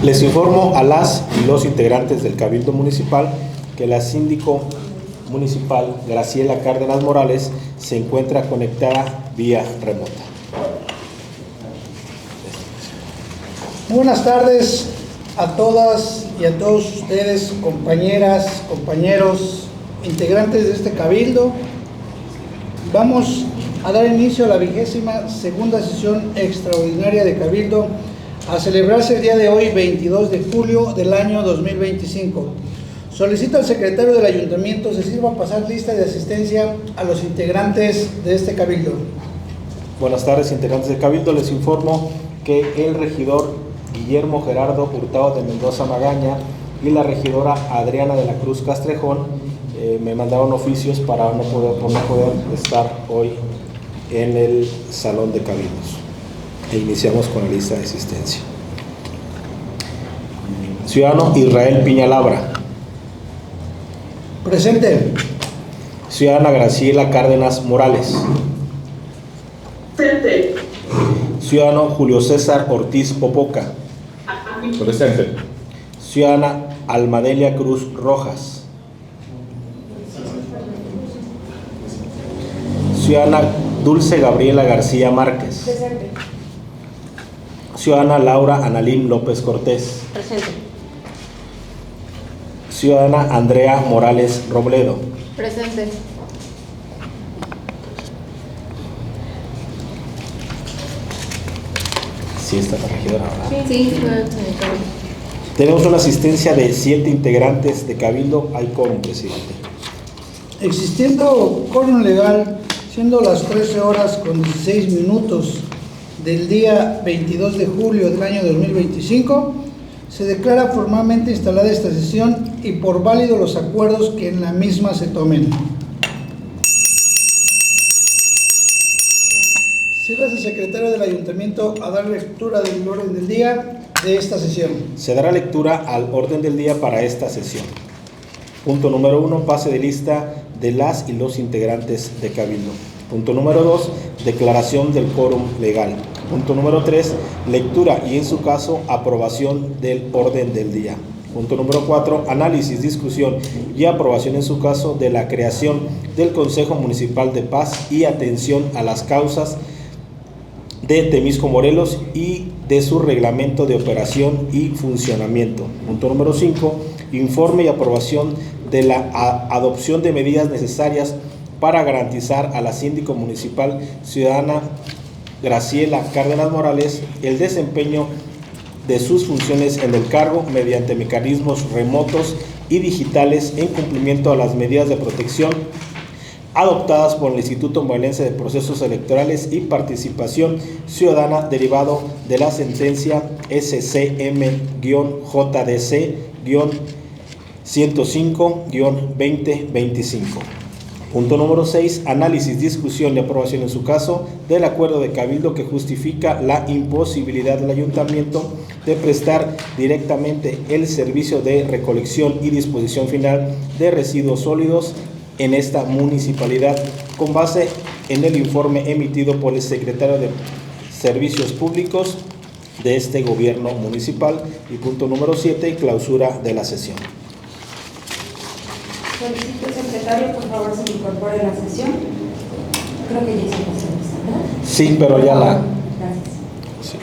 Les informo a las y los integrantes del Cabildo Municipal que la síndico municipal Graciela Cárdenas Morales se encuentra conectada vía remota. Muy buenas tardes a todas y a todos ustedes, compañeras, compañeros, integrantes de este Cabildo. Vamos a dar inicio a la 22ª sesión extraordinaria de Cabildo, a celebrarse el día de hoy, 22 de julio del año 2025. Solicito al secretario del Ayuntamiento se sirva a pasar lista de asistencia a los integrantes de este Cabildo. Buenas tardes, integrantes del Cabildo. Les informo que el regidor Guillermo Gerardo Hurtado de Mendoza Magaña y la regidora Adriana de la Cruz Castrejón me mandaron oficios para no poder estar hoy en el Salón de Cabildos. Iniciamos con la lista de asistencia. Ciudadano Israel Piñalabra. Presente. Ciudadana Graciela Cárdenas Morales. Presente. Ciudadano Julio César Ortiz Popoca. Presente. Ciudadana Almadelia Cruz Rojas. Ciudadana Dulce Gabriela García Márquez. Presente. Ciudadana Laura Analín López Cortés. Presente. Ciudadana Andrea Morales Robledo. Presente. Sí, está la regidora, ¿verdad? Sí. Tenemos una asistencia de 7 integrantes de Cabildo. Hay quórum, presidente. Existiendo quórum legal, siendo las 13 horas con 16 minutos del día 22 de julio del año 2025, se declara formalmente instalada esta sesión y por válido los acuerdos que en la misma se tomen. Sírvase el secretario del Ayuntamiento a dar lectura del orden del día de esta sesión. Se dará lectura al orden del día para esta sesión. Punto número 1, pase de lista de las y los integrantes de Cabildo. Punto número 2, declaración del quórum legal. Punto número 3, lectura y en su caso aprobación del orden del día. Punto número 4, análisis, discusión y aprobación en su caso de la creación del Consejo Municipal de Paz y atención a las causas de Temisco, Morelos y de su reglamento de operación y funcionamiento. Punto número 5, informe y aprobación de la adopción de medidas necesarias para garantizar a la síndico municipal ciudadana Graciela Cárdenas Morales el desempeño de sus funciones en el cargo mediante mecanismos remotos y digitales en cumplimiento a las medidas de protección adoptadas por el Instituto Morelense de Procesos Electorales y Participación Ciudadana derivado de la sentencia SCM-JDC-105-2025. Punto número 6, análisis, discusión y aprobación en su caso del acuerdo de Cabildo que justifica la imposibilidad del Ayuntamiento de prestar directamente el servicio de recolección y disposición final de residuos sólidos en esta municipalidad con base en el informe emitido por el secretario de Servicios Públicos de este gobierno municipal. Y punto número 7, clausura de la sesión. Solicito al secretario, por favor, se incorpore a la sesión. Creo que ya hizo la sesión, ¿verdad? Sí, pero ya la... Gracias. Sí.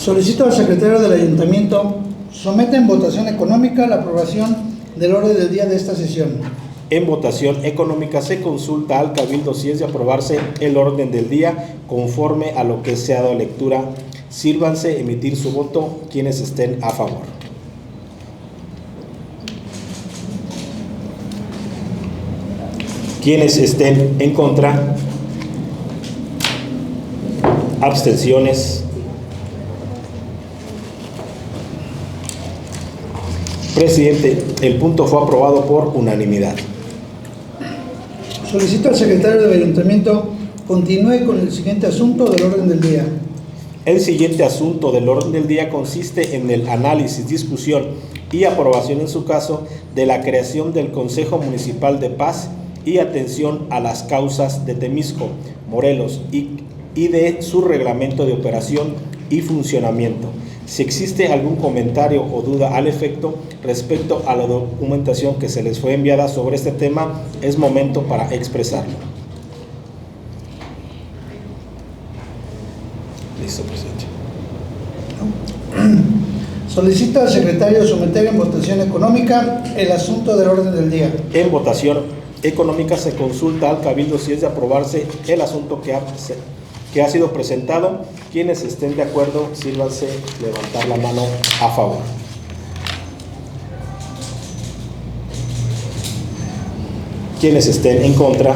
Solicito al secretario del Ayuntamiento someta en votación económica la aprobación del orden del día de esta sesión. En votación económica se consulta al Cabildo si es de aprobarse el orden del día conforme a lo que se ha dado lectura. Sírvanse emitir su voto quienes estén a favor. Quienes estén en contra, abstenciones. Presidente, el punto fue aprobado por unanimidad. Solicito al secretario del Ayuntamiento continúe con el siguiente asunto del orden del día. El siguiente asunto del orden del día consiste en el análisis, discusión y aprobación en su caso de la creación del Consejo Municipal de Paz y atención a las causas de Temisco, Morelos y y de su reglamento de operación y funcionamiento. Si existe algún comentario o duda al efecto respecto a la documentación que se les fue enviada sobre este tema, es momento para expresarlo. Listo, presidente. Solicita al secretario someter en votación económica el asunto del orden del día. En votación económica se consulta al Cabildo si es de aprobarse el asunto que ha sido presentado. Quienes estén de acuerdo, sírvanse levantar la mano a favor. Quienes estén en contra,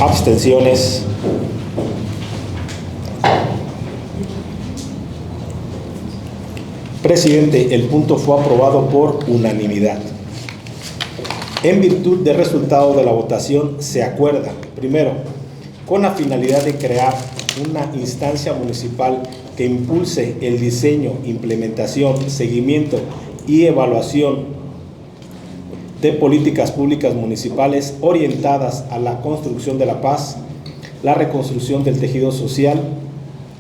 abstenciones. Presidente, el punto fue aprobado por unanimidad. En virtud del resultado de la votación, se acuerda, primero, con la finalidad de crear una instancia municipal que impulse el diseño, implementación, seguimiento y evaluación de políticas públicas municipales orientadas a la construcción de la paz, la reconstrucción del tejido social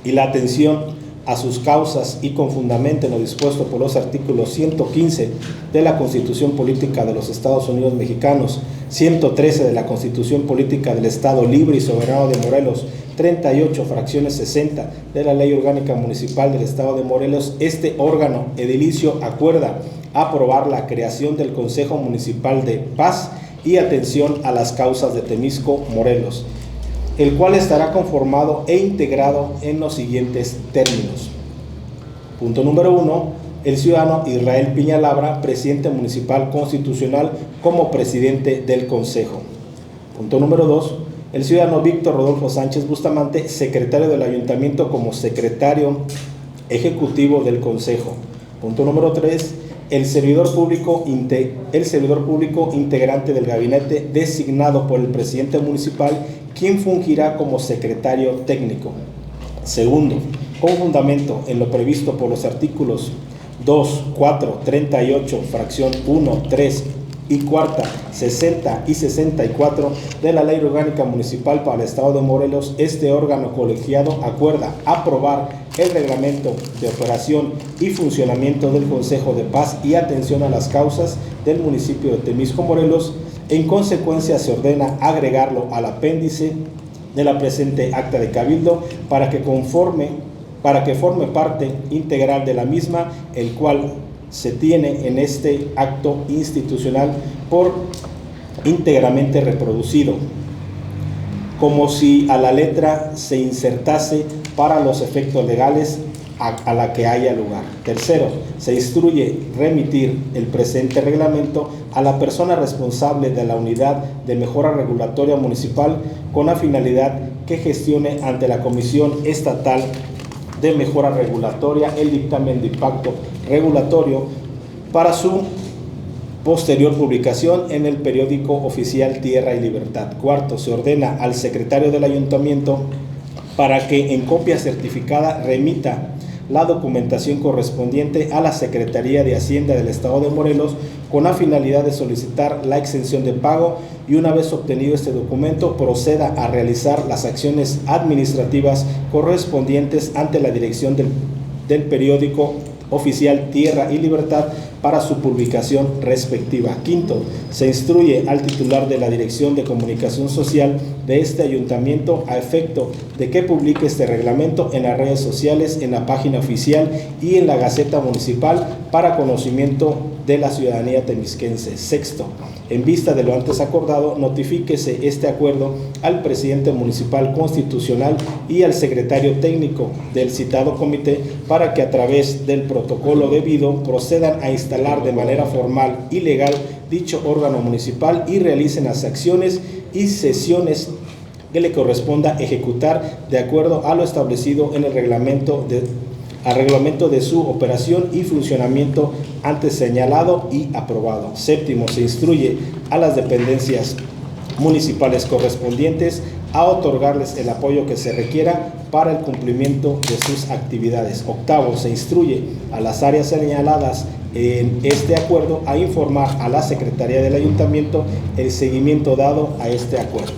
y la atención a sus causas, y con fundamento en lo dispuesto por los artículos 115 de la Constitución Política de los Estados Unidos Mexicanos, 113 de la Constitución Política del Estado Libre y Soberano de Morelos, 38 fracciones 60 de la Ley Orgánica Municipal del Estado de Morelos, este órgano edilicio acuerda aprobar la creación del Consejo Municipal de Paz y Atención a las Causas de Temisco, Morelos, el cual estará conformado e integrado en los siguientes términos. Punto número 1. El ciudadano Israel Piña Labra, presidente municipal constitucional, como presidente del Consejo. Punto número 2. El ciudadano Víctor Rodolfo Sánchez Bustamante, secretario del Ayuntamiento, como secretario ejecutivo del Consejo. Punto número 3. El servidor público integrante del gabinete designado por el presidente municipal, quien fungirá como secretario técnico. Segundo, con fundamento en lo previsto por los artículos 2, 4, 38, fracción 1, 3 y cuarta, 60 y 64 de la Ley Orgánica Municipal para el Estado de Morelos, este órgano colegiado acuerda aprobar el reglamento de operación y funcionamiento del Consejo de Paz y Atención a las Causas del municipio de Temisco, Morelos. En consecuencia, se ordena agregarlo al apéndice de la presente acta de cabildo para que forme parte integral de la misma, el cual se tiene en este acto institucional por íntegramente reproducido, como si a la letra se insertase para los efectos legales a la que haya lugar. Tercero, se instruye remitir el presente reglamento a la persona responsable de la Unidad de Mejora Regulatoria Municipal con la finalidad que gestione ante la Comisión Estatal de Mejora Regulatoria el dictamen de impacto regulatorio para su posterior publicación en el periódico oficial Tierra y Libertad. Cuarto, se ordena al secretario del ayuntamiento para que en copia certificada remita la documentación correspondiente a la Secretaría de Hacienda del Estado de Morelos con la finalidad de solicitar la exención de pago, y una vez obtenido este documento proceda a realizar las acciones administrativas correspondientes ante la dirección del periódico oficial Tierra y Libertad para su publicación respectiva. Quinto, se instruye al titular de la Dirección de Comunicación Social de este ayuntamiento a efecto de que publique este reglamento en las redes sociales, en la página oficial y en la Gaceta Municipal para conocimiento de la ciudadanía temisquense. Sexto, en vista de lo antes acordado, notifíquese este acuerdo al presidente municipal constitucional y al secretario técnico del citado comité para que a través del protocolo debido procedan a instalar de manera formal y legal dicho órgano municipal y realicen las acciones y sesiones que le corresponda ejecutar de acuerdo a lo establecido en el reglamento de su operación y funcionamiento antes señalado y aprobado. Séptimo, se instruye a las dependencias municipales correspondientes a otorgarles el apoyo que se requiera para el cumplimiento de sus actividades. Octavo, se instruye a las áreas señaladas en este acuerdo a informar a la Secretaría del Ayuntamiento el seguimiento dado a este acuerdo.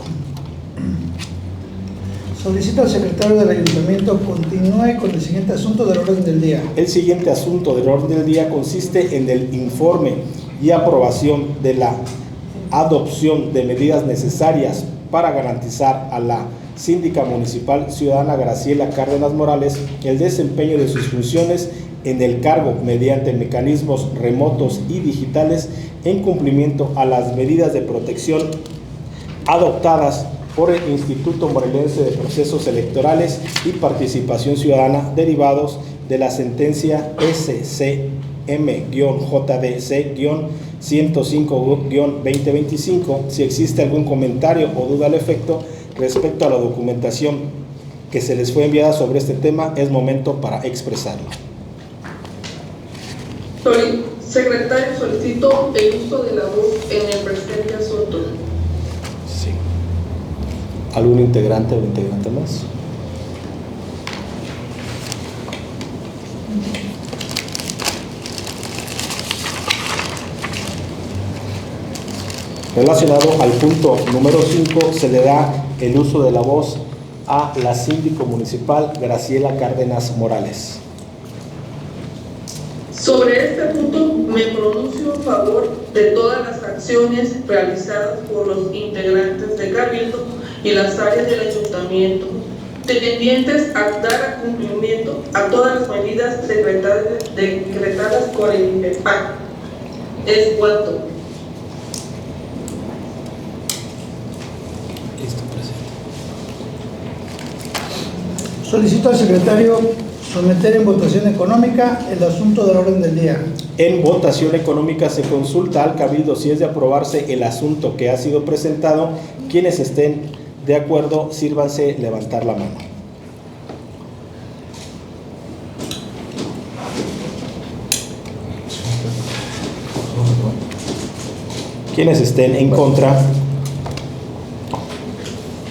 Solicito al secretario del Ayuntamiento continúe con el siguiente asunto del orden del día. El siguiente asunto del orden del día consiste en el informe y aprobación de la adopción de medidas necesarias para garantizar a la síndica municipal ciudadana Graciela Cárdenas Morales el desempeño de sus funciones en el cargo mediante mecanismos remotos y digitales en cumplimiento a las medidas de protección adoptadas por el Instituto Morelense de Procesos Electorales y Participación Ciudadana derivados de la sentencia SCM-JDC-105-2025. Si existe algún comentario o duda al efecto respecto a la documentación que se les fue enviada sobre este tema, es momento para expresarlo. Secretario, solicito el uso de la voz en el presente asunto. Sí. ¿Algún integrante o integrante más? Relacionado al punto número 5, se le da el uso de la voz a la síndico municipal Graciela Cárdenas Morales. Sobre este punto me pronuncio a favor de todas las acciones realizadas por los integrantes de Cabildo y las áreas del ayuntamiento, tendientes a dar cumplimiento a todas las medidas decretadas por el INPEPAC. Es cuanto. Solicito al secretario someter en votación económica el asunto del orden del día. En votación económica se consulta al Cabildo si es de aprobarse el asunto que ha sido presentado. Quienes estén de acuerdo, sírvanse levantar la mano. Quienes estén en contra,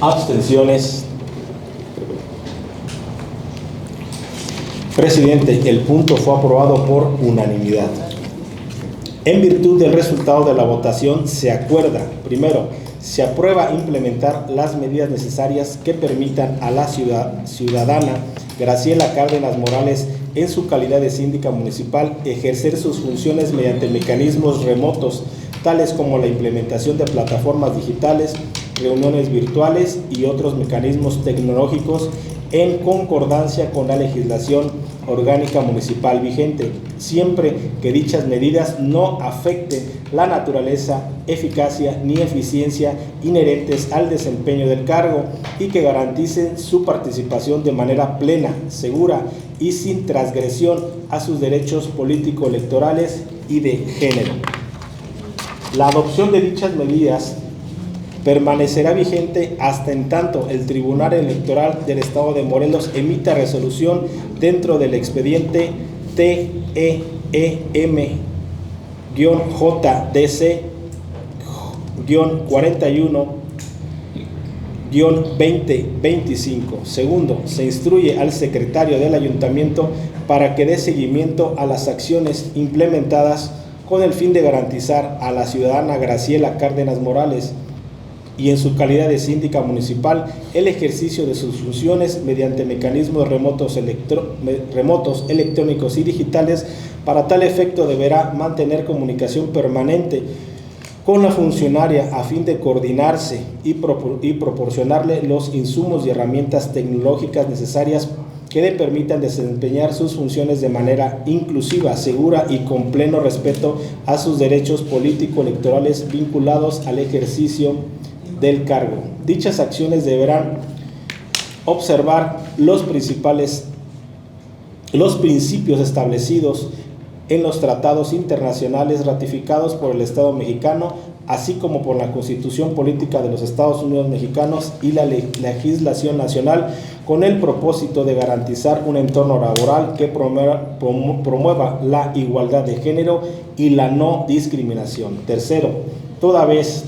abstenciones. Presidente, el punto fue aprobado por unanimidad. En virtud del resultado de la votación, se acuerda, primero, se aprueba implementar las medidas necesarias que permitan a la ciudadana Graciela Cárdenas Morales, en su calidad de síndica municipal, ejercer sus funciones mediante mecanismos remotos, tales como la implementación de plataformas digitales, reuniones virtuales y otros mecanismos tecnológicos en concordancia con la legislación orgánica municipal vigente, siempre que dichas medidas no afecten la naturaleza, eficacia ni eficiencia inherentes al desempeño del cargo y que garanticen su participación de manera plena, segura y sin transgresión a sus derechos político-electorales y de género. La adopción de dichas medidas permanecerá vigente hasta en tanto el Tribunal Electoral del Estado de Morelos emita resolución dentro del expediente TEM-JDC-41-2025. Segundo, se instruye al secretario del ayuntamiento para que dé seguimiento a las acciones implementadas con el fin de garantizar a la ciudadana Graciela Cárdenas Morales y en su calidad de síndica municipal el ejercicio de sus funciones mediante mecanismos remotos electrónicos y digitales. Para tal efecto deberá mantener comunicación permanente con la funcionaria a fin de coordinarse y proporcionarle los insumos y herramientas tecnológicas necesarias que le permitan desempeñar sus funciones de manera inclusiva, segura y con pleno respeto a sus derechos político-electorales vinculados al ejercicio del cargo. Dichas acciones deberán observar los principios establecidos en los tratados internacionales ratificados por el Estado mexicano, así como por la Constitución Política de los Estados Unidos Mexicanos y la legislación nacional, con el propósito de garantizar un entorno laboral que promueva la igualdad de género y la no discriminación. Tercero, toda vez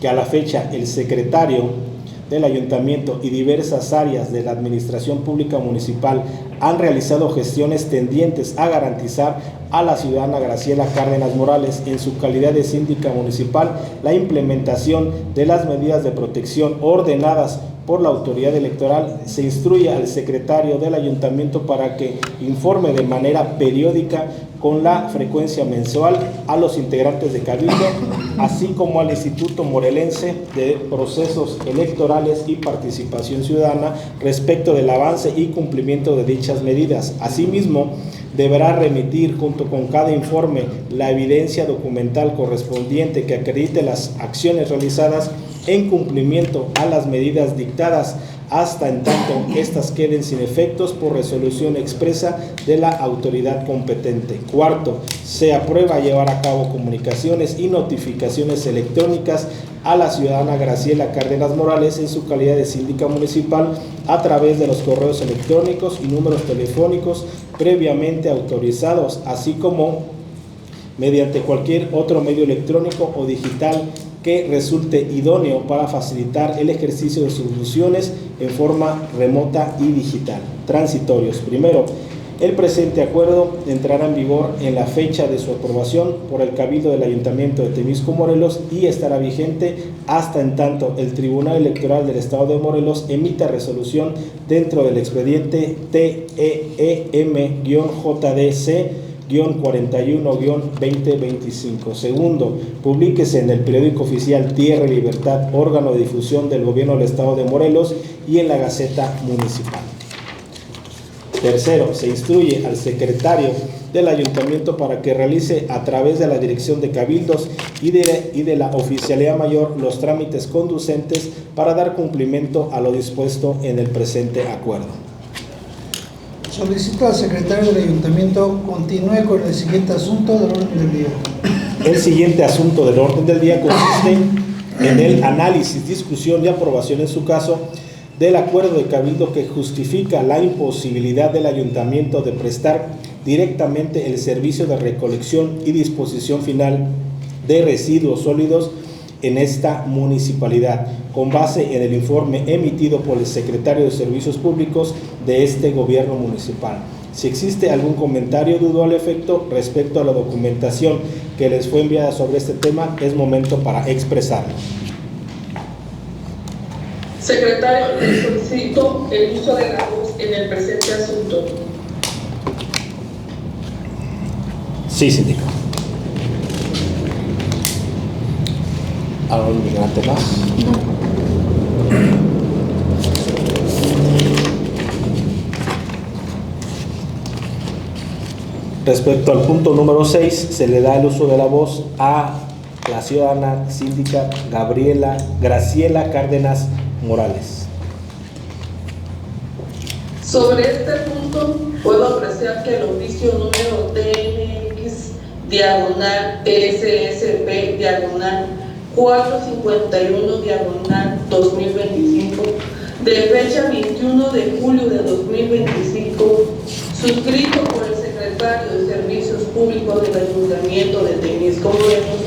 que a la fecha el secretario del ayuntamiento y diversas áreas de la administración pública municipal han realizado gestiones tendientes a garantizar a la ciudadana Graciela Cárdenas Morales, en su calidad de síndica municipal, la implementación de las medidas de protección ordenadas por la autoridad electoral, se instruye al secretario del ayuntamiento para que informe de manera periódica con la frecuencia mensual a los integrantes de Cabildo, así como al Instituto Morelense de Procesos Electorales y Participación Ciudadana respecto del avance y cumplimiento de dichas medidas. Asimismo, deberá remitir junto con cada informe la evidencia documental correspondiente que acredite las acciones realizadas en cumplimiento a las medidas dictadas, hasta en tanto éstas queden sin efectos por resolución expresa de la autoridad competente. Cuarto, se aprueba llevar a cabo comunicaciones y notificaciones electrónicas a la ciudadana Graciela Cárdenas Morales en su calidad de síndica municipal a través de los correos electrónicos y números telefónicos previamente autorizados, así como mediante cualquier otro medio electrónico o digital que resulte idóneo para facilitar el ejercicio de sus funciones en forma remota y digital. Transitorios. Primero, el presente acuerdo entrará en vigor en la fecha de su aprobación por el Cabildo del Ayuntamiento de Temisco, Morelos, y estará vigente hasta en tanto el Tribunal Electoral del Estado de Morelos emita resolución dentro del expediente TEM-JDC-41-2025. Segundo, publíquese en el periódico oficial Tierra y Libertad, órgano de difusión del Gobierno del Estado de Morelos, y en la Gaceta Municipal. Tercero, se instruye al secretario del ayuntamiento para que realice a través de la dirección de cabildos y de la oficialía mayor los trámites conducentes para dar cumplimiento a lo dispuesto en el presente acuerdo. Solicito al secretario del ayuntamiento continúe con el siguiente asunto del orden del día. El siguiente asunto del orden del día consiste en el análisis, discusión y aprobación en su caso del acuerdo de cabildo que justifica la imposibilidad del ayuntamiento de prestar directamente el servicio de recolección y disposición final de residuos sólidos en esta municipalidad, con base en el informe emitido por el secretario de Servicios Públicos de este gobierno municipal. Si existe algún comentario, dudo al efecto respecto a la documentación que les fue enviada sobre este tema, es momento para expresarlo. Secretario, le solicito el uso de la voz en el presente asunto. Sí, síndico. ¿Algún migrante más? Respecto al punto número 6, se le da el uso de la voz a la ciudadana síndica Graciela Cárdenas Morales. Sobre este punto, puedo apreciar que el oficio número TMX/SSP/451/2025 de fecha 21 de julio de 2025, suscrito por el secretario de Servicios Públicos del Ayuntamiento de Temisco, Morelos,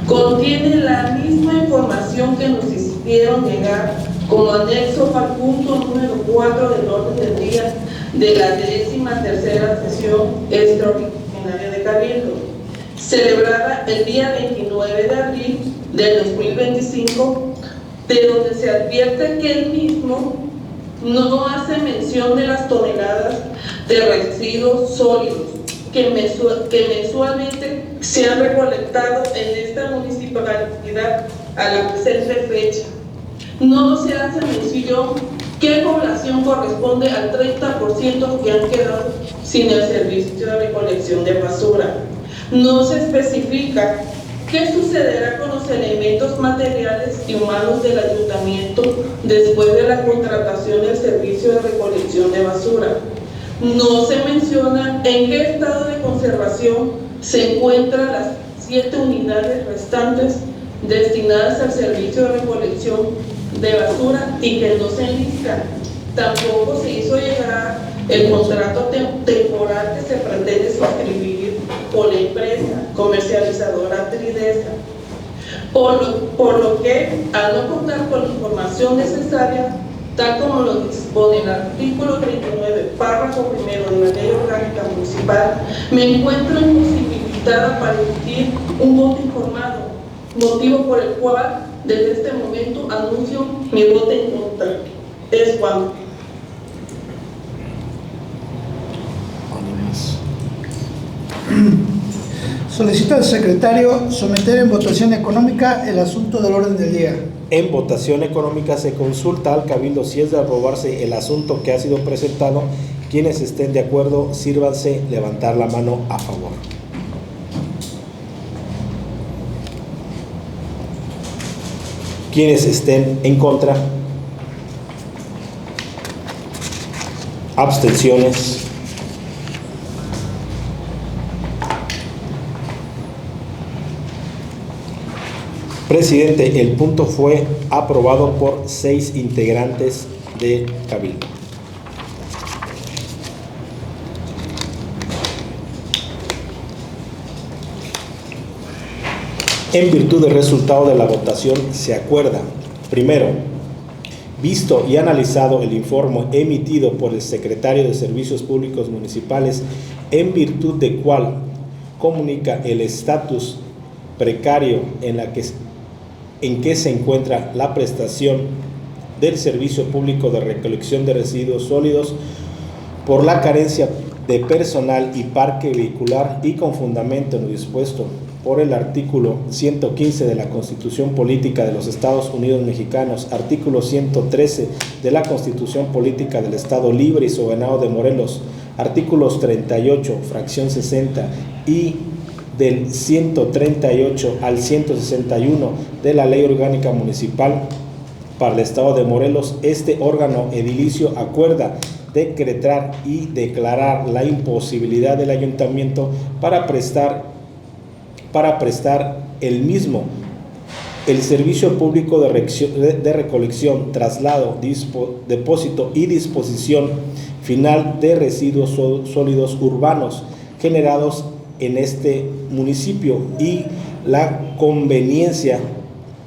contiene la misma información que nos hicieron llegar como anexo al punto número 4 del orden del día de la 13ª sesión extraordinaria de Cabildo, celebrada el día 29 de abril del 2025, de donde se advierte que el mismo no hace mención de las toneladas de residuos sólidos que mensualmente se han recolectado en esta municipalidad a la presente fecha. No se hace mención qué población corresponde al 30% que han quedado sin el servicio de recolección de basura. No se especifica qué sucederá con los elementos materiales y humanos del ayuntamiento después de la contratación del servicio de recolección de basura. No se menciona en qué estado de conservación se encuentran las 7 unidades restantes destinadas al servicio de recolección de basura y que no se enlistan. Tampoco se hizo llegar el contrato temporal que se pretende suscribir por la empresa comercializadora Tridesa, por lo que, al no contar con la información necesaria, tal como lo dispone el artículo 39, párrafo primero de la Ley Orgánica Municipal, me encuentro imposibilitada para emitir un voto informado, motivo por el cual desde este momento anuncio mi voto en contra. Es Juan. Solicito al secretario someter en votación económica el asunto del orden del día. En votación económica se consulta al Cabildo si es de aprobarse el asunto que ha sido presentado. Quienes estén de acuerdo, sírvanse levantar la mano a favor. Quienes estén en contra, abstenciones. Presidente, el punto fue aprobado por 6 integrantes de Cabildo. En virtud del resultado de la votación, se acuerda, primero, visto y analizado el informe emitido por el Secretario de Servicios Públicos Municipales, en virtud de cual comunica el estatus precario en que se encuentra la prestación del servicio público de recolección de residuos sólidos por la carencia de personal y parque vehicular, y con fundamento en lo dispuesto por el artículo 115 de la Constitución Política de los Estados Unidos Mexicanos, artículo 113 de la Constitución Política del Estado Libre y Soberano de Morelos, artículos 38, fracción 60 y del 138 al 161 de la Ley Orgánica Municipal para el Estado de Morelos, este órgano edilicio acuerda decretar y declarar la imposibilidad del ayuntamiento para prestar el mismo, el servicio público de recolección, traslado, depósito y disposición final de residuos sólidos urbanos generados en este municipio, y la conveniencia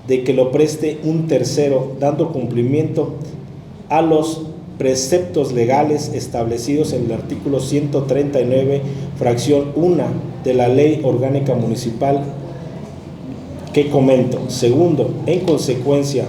de que lo preste un tercero, dando cumplimiento a los preceptos legales establecidos en el artículo 139, fracción 1 de la Ley Orgánica Municipal que comento. Segundo, en consecuencia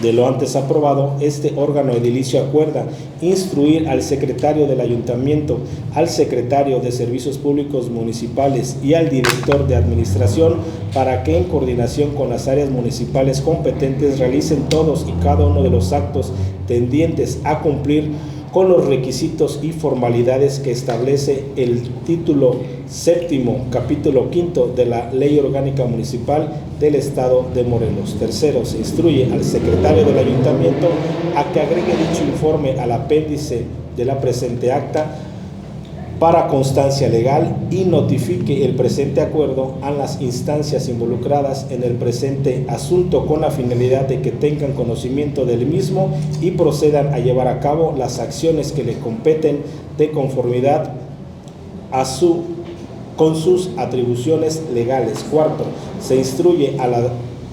de lo antes aprobado, este órgano edilicio acuerda instruir al secretario del ayuntamiento, al secretario de Servicios Públicos Municipales y al director de administración para que, en coordinación con las áreas municipales competentes, realicen todos y cada uno de los actos tendientes a cumplir con los requisitos y formalidades que establece el título séptimo, capítulo quinto de la Ley Orgánica Municipal del Estado de Morelos. Tercero, se instruye al secretario del ayuntamiento a que agregue dicho informe al apéndice de la presente acta para constancia legal, y notifique el presente acuerdo a las instancias involucradas en el presente asunto con la finalidad de que tengan conocimiento del mismo y procedan a llevar a cabo las acciones que le competen de conformidad con sus atribuciones legales. Cuarto, se instruye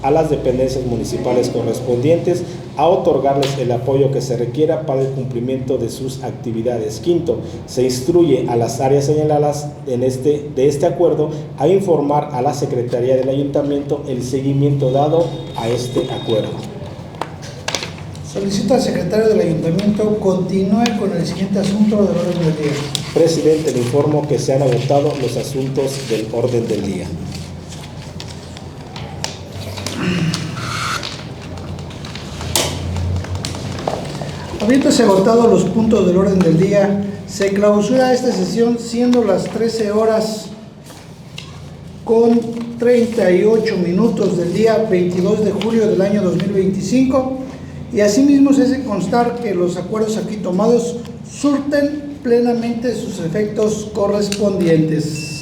a las dependencias municipales correspondientes a otorgarles el apoyo que se requiera para el cumplimiento de sus actividades. Quinto, se instruye a las áreas señaladas de este acuerdo a informar a la Secretaría del Ayuntamiento el seguimiento dado a este acuerdo. Solicito al secretario del Ayuntamiento continúe con el siguiente asunto del orden del día. Presidente, le informo que se han agotado los asuntos del orden del día. Habiéndose agotado los puntos del orden del día, se clausura esta sesión, siendo las 13 horas con 38 minutos del día 22 de julio del año 2025, y asimismo se hace constar que los acuerdos aquí tomados surten plenamente sus efectos correspondientes.